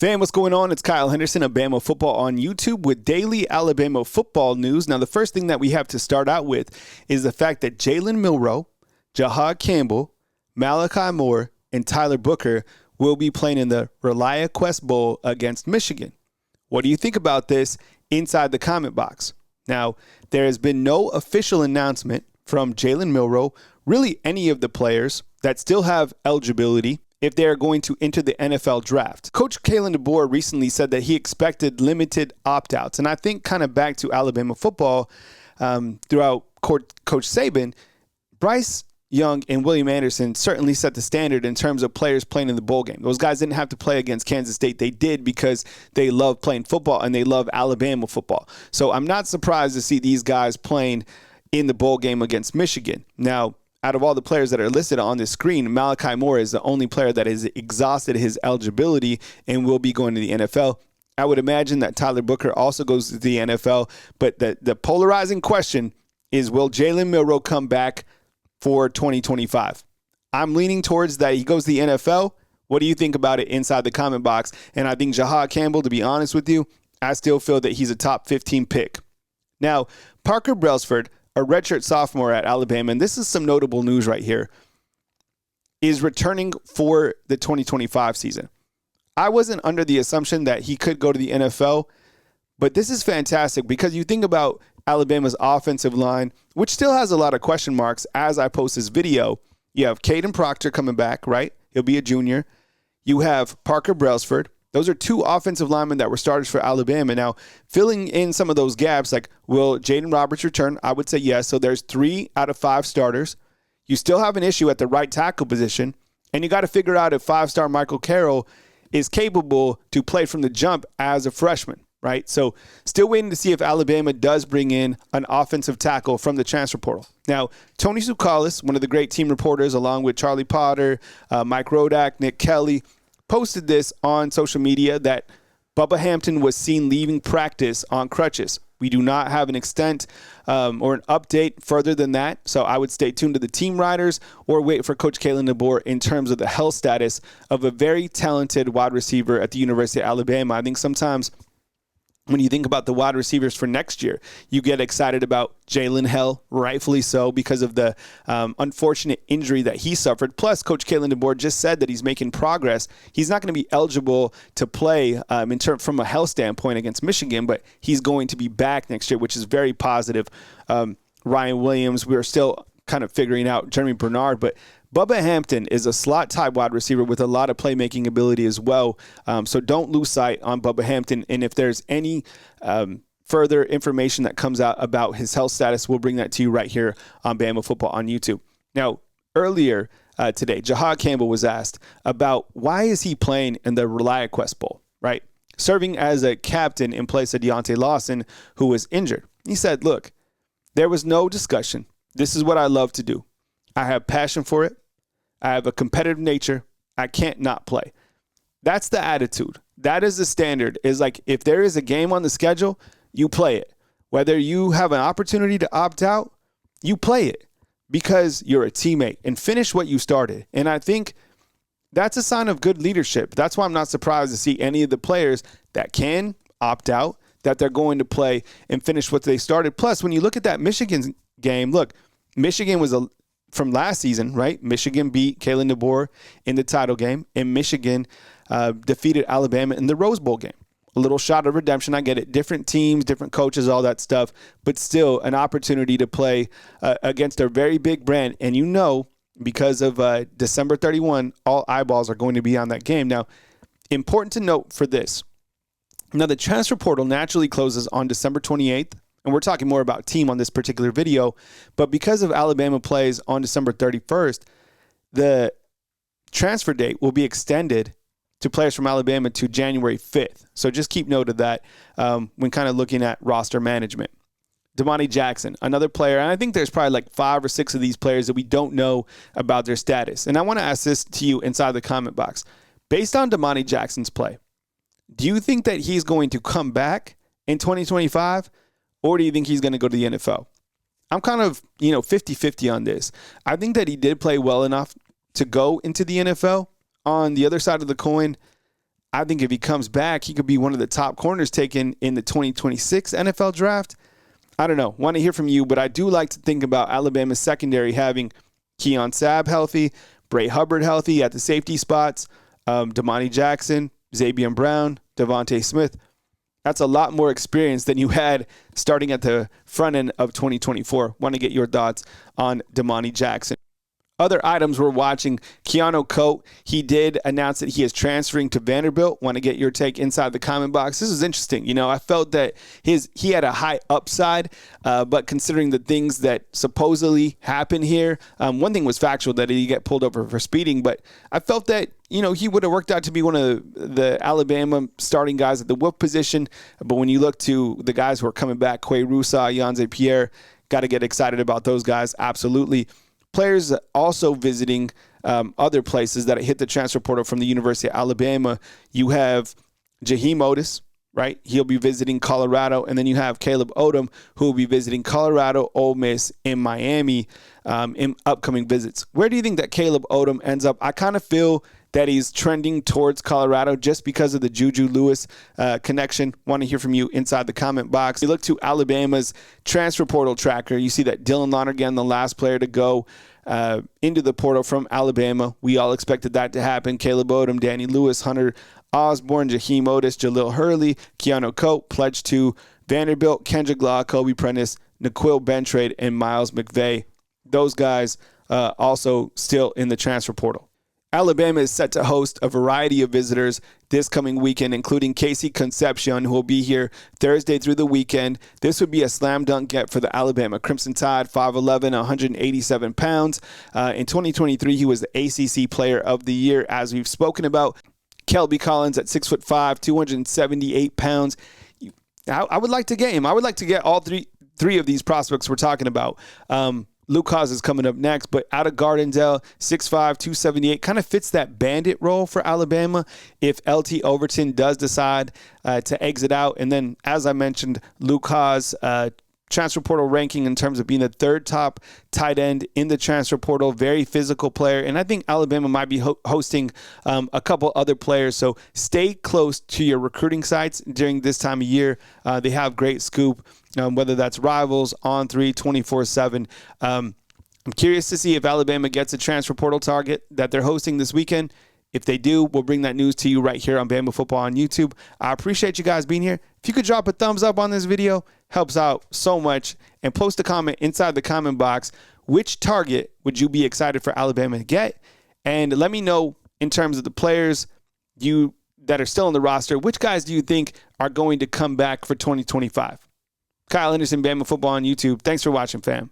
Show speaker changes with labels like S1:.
S1: Fam, what's going on? It's Kyle Henderson of Bama Football on YouTube with daily Alabama football news. Now, the first thing that we have to start out with is the fact that Jalen Milroe, Jihaad Campbell, Malachi Moore, and Tyler Booker will be playing in the Reliaquest Bowl against Michigan. What do you think about this inside the comment box? Now, there has been no official announcement from Jalen Milroe, really any of the players that still have eligibility if they are going to enter the NFL draft. Coach Kalen DeBoer recently said that he expected limited opt-outs. And I think kind of back to Alabama football throughout Coach Saban, Bryce Young and William Anderson certainly set the standard in terms of players playing in the bowl game. Those guys didn't have to play against Kansas State. They did because they love playing football and they love Alabama football. So I'm not surprised to see these guys playing in the bowl game against Michigan. Now, out of all the players that are listed on this screen, Malachi Moore is the only player that has exhausted his eligibility and will be going to the NFL. I would imagine that Tyler Booker also goes to the NFL, but the polarizing question is, will Jalen Milroe come back for 2025? I'm leaning towards that he goes to the NFL. What do you think about it inside the comment box? And I think Jihaad Campbell, to be honest with you, I still feel that he's a top 15 pick. Now, Parker Brailsford, a redshirt sophomore at Alabama, and this is some notable news right here, is returning for the 2025 season. I wasn't under the assumption that he could go to the NFL, but this is fantastic because you think about Alabama's offensive line, which still has a lot of question marks as I post this video. You have Caden Proctor coming back, right? He'll be a junior. You have Parker Brailsford. Those are two offensive linemen that were starters for Alabama. Now, filling in some of those gaps, like will Jaden Roberts return? I would say yes. So there's 3 out of 5 starters. You still have an issue at the right tackle position, and you got to figure out if 5-star Michael Carroll is capable to play from the jump as a freshman, right? So still waiting to see if Alabama does bring in an offensive tackle from the transfer portal. Now, Tony Tsoukalis, one of the great team reporters, along with Charlie Potter, Mike Rodak, Nick Kelly, posted this on social media that Bubba Hampton was seen leaving practice on crutches. We do not have an extent or an update further than that, so I would stay tuned to the team riders or wait for Coach Kalen DeBoer in terms of the health status of a very talented wide receiver at the University of Alabama. I think sometimes when you think about the wide receivers for next year, you get excited about Jalen Hell, rightfully so, because of the unfortunate injury that he suffered. Plus, Coach Kalen DeBoer just said that he's making progress. He's not going to be eligible to play from a health standpoint against Michigan, but he's going to be back next year, which is very positive. Ryan Williams, we're still kind of figuring out Jeremy Bernard, but Bubba Hampton is a slot-type wide receiver with a lot of playmaking ability as well. So don't lose sight on Bubba Hampton. And if there's any further information that comes out about his health status, we'll bring that to you right here on Bama Football on YouTube. Now, earlier today, Jihaad Campbell was asked about why is he playing in the Reliaquest Bowl, right? Serving as a captain in place of Deontay Lawson, who was injured. He said, look, there was no discussion. This is what I love to do. I have passion for it. I have a competitive nature. I can't not play. That's the attitude. That is the standard. Is like if there is a game on the schedule, you play it. Whether you have an opportunity to opt out, you play it because you're a teammate and finish what you started. And I think that's a sign of good leadership. That's why I'm not surprised to see any of the players that can opt out, that they're going to play and finish what they started. Plus, when you look at that Michigan game, look, Michigan was from last season, right? Michigan beat Kalen DeBoer in the title game, and Michigan defeated Alabama in the Rose Bowl game. A little shot of redemption. I get it. Different teams, different coaches, all that stuff, but still an opportunity to play against a very big brand. And you know, because of December 31, all eyeballs are going to be on that game. Now, important to note for this. Now, the transfer portal naturally closes on December 28th. And we're talking more about team on this particular video. But because of Alabama plays on December 31st, the transfer date will be extended to players from Alabama to January 5th. So just keep note of that when kind of looking at roster management. Damani Jackson, another player. And I think there's probably like 5 or 6 of these players that we don't know about their status. And I want to ask this to you inside the comment box. Based on Damani Jackson's play, do you think that he's going to come back in 2025? Or do you think he's going to go to the NFL? I'm kind of, 50-50 on this. I think that he did play well enough to go into the NFL. On the other side of the coin, I think if he comes back, he could be one of the top corners taken in the 2026 NFL draft. I don't know. Want to hear from you, but I do like to think about Alabama's secondary having Keon Sabb healthy, Bray Hubbard healthy at the safety spots, Damani Jackson, Xavier Brown, Devontae Smith. That's a lot more experience than you had starting at the front end of 2024. Want to get your thoughts on Damani Jackson. Other items we're watching, Keanu Coate, he did announce that he is transferring to Vanderbilt. Want to get your take inside the comment box. This is interesting. You know, I felt that he had a high upside, but considering the things that supposedly happened here, one thing was factual that he got pulled over for speeding, but I felt that, you know, he would have worked out to be one of the Alabama starting guys at the whip position. But when you look to the guys who are coming back, Quay Rusa, Yanze Pierre, got to get excited about those guys. Absolutely. Players also visiting other places that hit the transfer portal from the University of Alabama. You have Jaheim Otis, right? He'll be visiting Colorado. And then you have Caleb Odom, who will be visiting Colorado, Ole Miss, and Miami in upcoming visits. Where do you think that Caleb Odom ends up? I kind of feel that he's trending towards Colorado just because of the Juju Lewis connection. Want to hear from you inside the comment box. You look to Alabama's transfer portal tracker. You see that Dylan Lonergan, the last player to go into the portal from Alabama. We all expected that to happen. Caleb Odom, Danny Lewis, Hunter Osborne, Jaheim Otis, Jalil Hurley, Keanu Coate, pledged to Vanderbilt, Kendrick Law, Kobe Prentice, Naquil Bentrade, and Miles McVay. Those guys also still in the transfer portal. Alabama is set to host a variety of visitors this coming weekend, including Casey Concepcion, who will be here Thursday through the weekend. This would be a slam dunk get for the Alabama Crimson Tide, 5'11", 187 pounds. In 2023, he was the ACC Player of the Year, as we've spoken about. Kelby Collins at 6'5", 278 pounds. I would like to get him. I would like to get all three of these prospects we're talking about. Luke Haas is coming up next, but out of Gardendale, 6'5", 278, kind of fits that bandit role for Alabama if LT Overton does decide to exit out. And then, as I mentioned, Luke Haas, transfer portal ranking in terms of being the third top tight end in the transfer portal, very physical player. And I think Alabama might be hosting a couple other players. So stay close to your recruiting sites during this time of year. They have great scoop. Whether that's Rivals, On3, 24/7. I'm curious to see if Alabama gets a transfer portal target that they're hosting this weekend. If they do, we'll bring that news to you right here on Bama Football on YouTube. I appreciate you guys being here. If you could drop a thumbs up on this video, helps out so much. And post a comment inside the comment box. Which target would you be excited for Alabama to get? And let me know in terms of the players that are still on the roster, which guys do you think are going to come back for 2025? Kyle Henderson, Bama Football on YouTube. Thanks for watching, fam.